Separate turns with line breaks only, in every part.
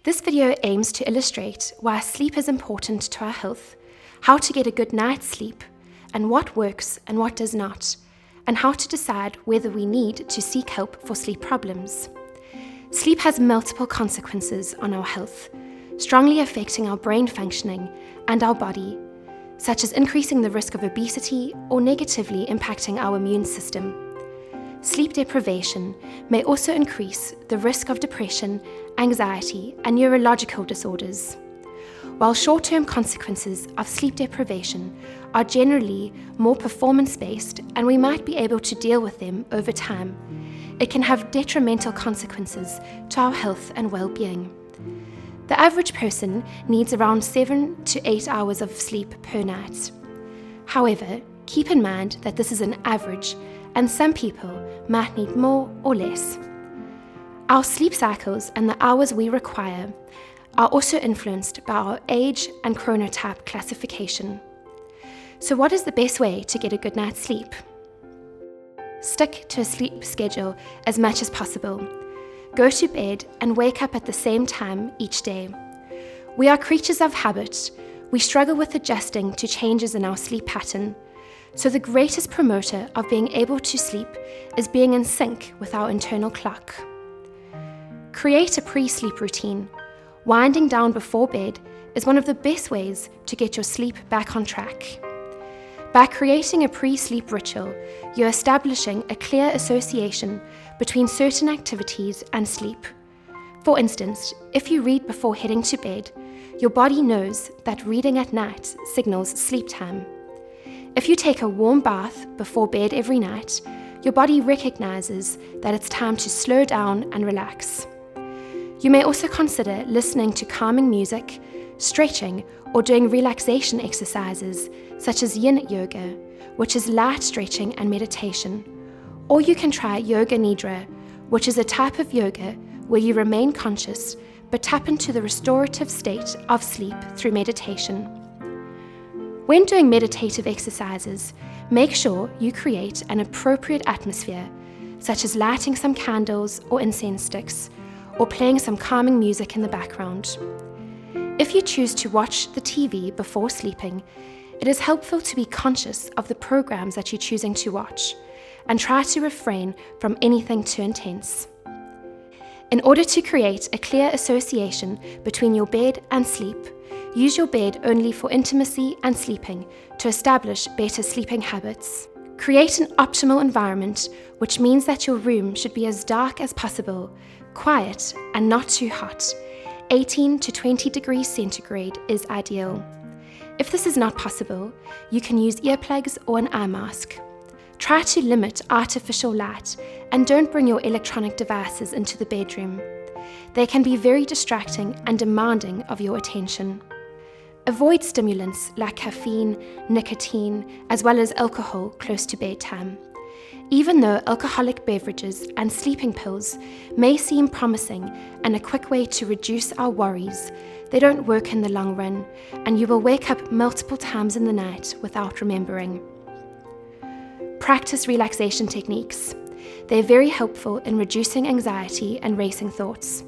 This video aims to illustrate why sleep is important to our health, how to get a good night's sleep, and what works and what does not, and how to decide whether we need to seek help for sleep problems. Sleep has multiple consequences on our health, strongly affecting our brain functioning and our body, such as increasing the risk of obesity or negatively impacting our immune system. Sleep deprivation may also increase the risk of depression, anxiety, and neurological disorders. While short-term consequences of sleep deprivation are generally more performance-based and we might be able to deal with them over time, it can have detrimental consequences to our health and well-being. The average person needs around 7 to 8 hours of sleep per night. However, keep in mind that this is an average, and some people might need more or less. Our sleep cycles and the hours we require are also influenced by our age and chronotype classification. So what is the best way to get a good night's sleep? Stick to a sleep schedule as much as possible. Go to bed and wake up at the same time each day. We are creatures of habit. We struggle with adjusting to changes in our sleep pattern. So the greatest promoter of being able to sleep is being in sync with our internal clock. Create a pre-sleep routine. Winding down before bed is one of the best ways to get your sleep back on track. By creating a pre-sleep ritual, you're establishing a clear association between certain activities and sleep. For instance, if you read before heading to bed, your body knows that reading at night signals sleep time. If you take a warm bath before bed every night, your body recognizes that it's time to slow down and relax. You may also consider listening to calming music, stretching, or doing relaxation exercises such as yin yoga, which is light stretching and meditation. Or you can try yoga nidra, which is a type of yoga where you remain conscious but tap into the restorative state of sleep through meditation. When doing meditative exercises, make sure you create an appropriate atmosphere, such as lighting some candles or incense sticks, or playing some calming music in the background. If you choose to watch the TV before sleeping, it is helpful to be conscious of the programs that you're choosing to watch, and try to refrain from anything too intense. In order to create a clear association between your bed and sleep, use your bed only for intimacy and sleeping to establish better sleeping habits. Create an optimal environment, which means that your room should be as dark as possible, quiet and not too hot. 18 to 20 degrees centigrade is ideal. If this is not possible, you can use earplugs or an eye mask. Try to limit artificial light and don't bring your electronic devices into the bedroom. They can be very distracting and demanding of your attention. Avoid stimulants like caffeine, nicotine, as well as alcohol close to bedtime. Even though alcoholic beverages and sleeping pills may seem promising and a quick way to reduce our worries, they don't work in the long run, and you will wake up multiple times in the night without remembering. Practice relaxation techniques. They're very helpful in reducing anxiety and racing thoughts.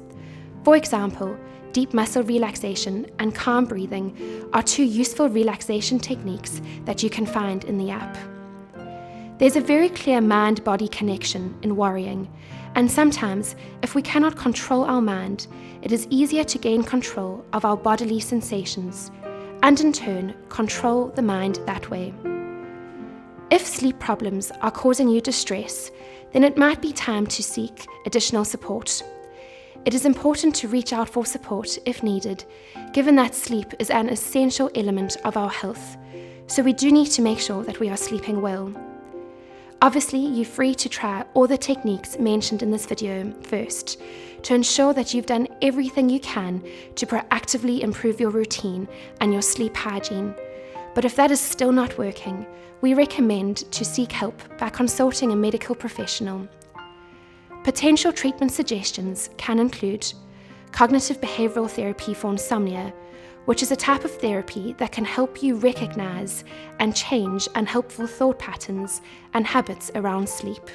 For example, deep muscle relaxation and calm breathing are two useful relaxation techniques that you can find in the app. There's a very clear mind-body connection in worrying, and sometimes, if we cannot control our mind, it is easier to gain control of our bodily sensations, and in turn, control the mind that way. If sleep problems are causing you distress, then it might be time to seek additional support. It is important to reach out for support if needed, given that sleep is an essential element of our health, so we do need to make sure that we are sleeping well. Obviously, you're free to try all the techniques mentioned in this video first, to ensure that you've done everything you can to proactively improve your routine and your sleep hygiene. But if that is still not working, we recommend to seek help by consulting a medical professional. Potential treatment suggestions can include cognitive behavioral therapy for insomnia, which is a type of therapy that can help you recognize and change unhelpful thought patterns and habits around sleep.